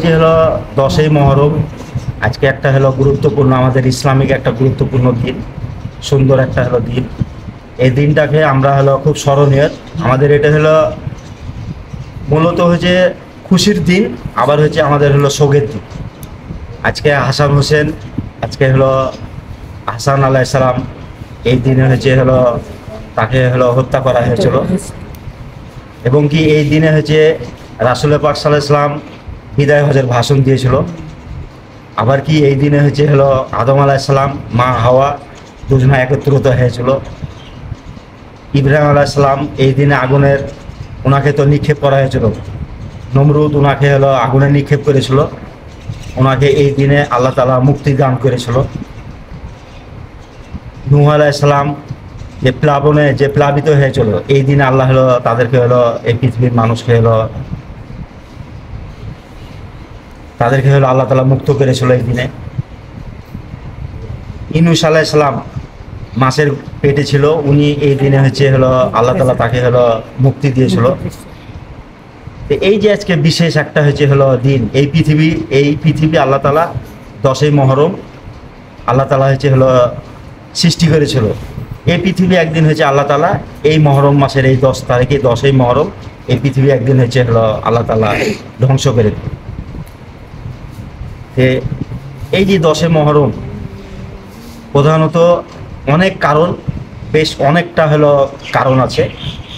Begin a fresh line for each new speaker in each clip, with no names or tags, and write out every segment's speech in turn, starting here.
যে হলো 10ই মহরম। আজকে একটা হলো গুরুত্বপূর্ণ, আমাদের ইসলামিক একটা গুরুত্বপূর্ণ দিন, সুন্দর একটা হলো দিন। এই দিনটাকে আমরা হলো খুব স্মরণীয়। আমাদের এটা হলো মূলত হচ্ছে খুশির দিন, আবার হচ্ছে আমাদের হলো শোকের দিন। আজকে হাসান হোসেন, আজকে হলো হাসান আলাইহিস সালাম, এই দিনে হচ্ছে হলো তাকে হলো হত্যা করা হয়েছিল। এবং কি এই দিনে হচ্ছে রাসূল পাক সাল্লাল্লাহু আলাইহি ওয়াসাল্লাম বিদায় হজের ভাষণ দিয়েছিল। আবার কি এই দিনে হচ্ছে হলো আদম আলাইহিস সালাম, মা হাওয়া দুজনা একত্রিত হয়েছিল। ইব্রাহিম আলাইহিস সালাম এই দিনে আগুনের ওনাকে তো নিক্ষেপ করা হয়েছিল, নমরুদ ওনাকে হলো আগুনে নিক্ষেপ করেছিল, ওনাকে এই দিনে আল্লাহ তাআলা মুক্তি দান করেছিল। নূহ আলাইহিস সালাম যে প্লাবনে যে প্লাবিত হয়েছিল, এই দিনে আল্লাহ হলো তাদেরকে হলো এই পৃথিবীর মানুষকে হলো তাদেরকে হলো আল্লাহ তাআলা মুক্ত করেছিল এই দিনে। ইউনূস আলাইহিস সালাম মাছের পেটে ছিল, উনি এই দিনে হচ্ছে হলো আল্লাহ তাআলা তাকে হলো মুক্তি দিয়েছিল। তো এই যে আজকে বিশেষ একটা হচ্ছে হলো দিন, এই পৃথিবী আল্লাহ তাআলা 10ই মহরম আল্লাহ তাআলা হচ্ছে হলো সৃষ্টি করেছিল। এই পৃথিবী একদিন হচ্ছে আল্লাহ তাআলা এই মহরম মাসের এই 10 তারিখে 10ই মহরম এই পৃথিবী একদিন হচ্ছে হলো আল্লাহ তাআলা ধ্বংস করে দিল। এই যে 10ই মহরম প্রধানত অনেক কারণ, বেশ অনেকটা হলো কারণ আছে।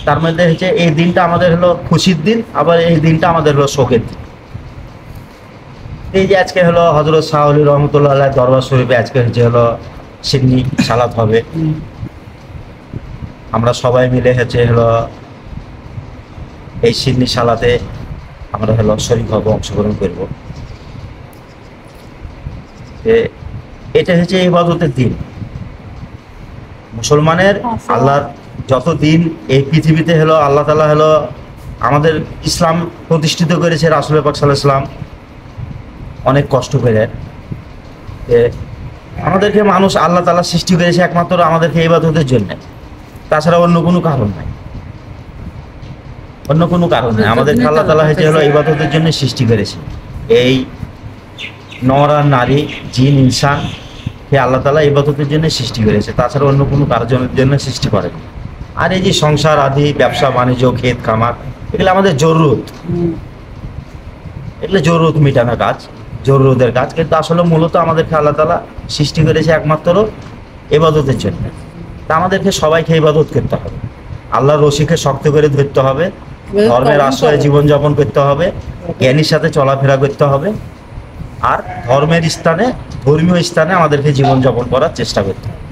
তার মধ্যে হচ্ছে এই দিনটা আমাদের হলো খুশির দিন, আবার এই দিনটা আমাদের হলো শোকের দিন। এই যে আজকে হলো হযরত শাহ ওলি রহমতুল্লাহ আলাইহ দরবার শরীফে আজকে হচ্ছে হলো সিন্নি সালাত হবে। আমরা সবাই মিলে হচ্ছে হলো এই সিন্নি সালাতে আমরা হলো শরীক হব, অংশগ্রহণ করব। এটা হচ্ছে ইবাদতের দিন মুসলমানের। আল্লাহর যত দিন এই পৃথিবীতে হলো আল্লাহ তাআলা হলো আমাদের ইসলাম প্রতিষ্ঠিত করেছে রাসূল পাক সাল্লাল্লাহু আলাইহি ওয়াসাল্লাম অনেক কষ্ট করে। আমাদেরকে মানুষ আল্লাহ তাআলা সৃষ্টি করেছে একমাত্র আমাদেরকে ইবাদতের জন্য, তাছাড়া অন্য কোনো কারণ নাই, অন্য কোনো কারণ নাই। আমাদেরকে আল্লাহ তাআলা হচ্ছে হলো ইবাদতের জন্য সৃষ্টি করেছে। এই নর আর নারী, জিন, ইনসান কে আল্লাহ তাআলা ইবাদতের জন্য সৃষ্টি করেছে, তাছাড়া অন্য কোনো কারণের জন্য সৃষ্টি করেনি। আর এই যে সংসার আদি, ব্যবসা বাণিজ্য, ক্ষেত খামার, এগুলো আমাদের জরুরত, এগুলো জরুরত মেটানো কাজ, জরুরতের কাজ। কিন্তু আসলে মূলত আমাদেরকে আল্লাহ তাআলা সৃষ্টি করেছে একমাত্র ইবাদতের জন্য। তা আমাদেরকে সবাইকে ইবাদত করতে হবে, আল্লাহর রশিকে শক্ত করে ধরতে হবে, ধর্মের আশ্রয়ে জীবনযাপন করতে হবে, জ্ঞানীর সাথে চলাফেরা করতে হবে, আর ধর্মের স্থানে, ধর্মীয় স্থানে আমাদেরকে জীবনযাপন করার চেষ্টা করতে হবে।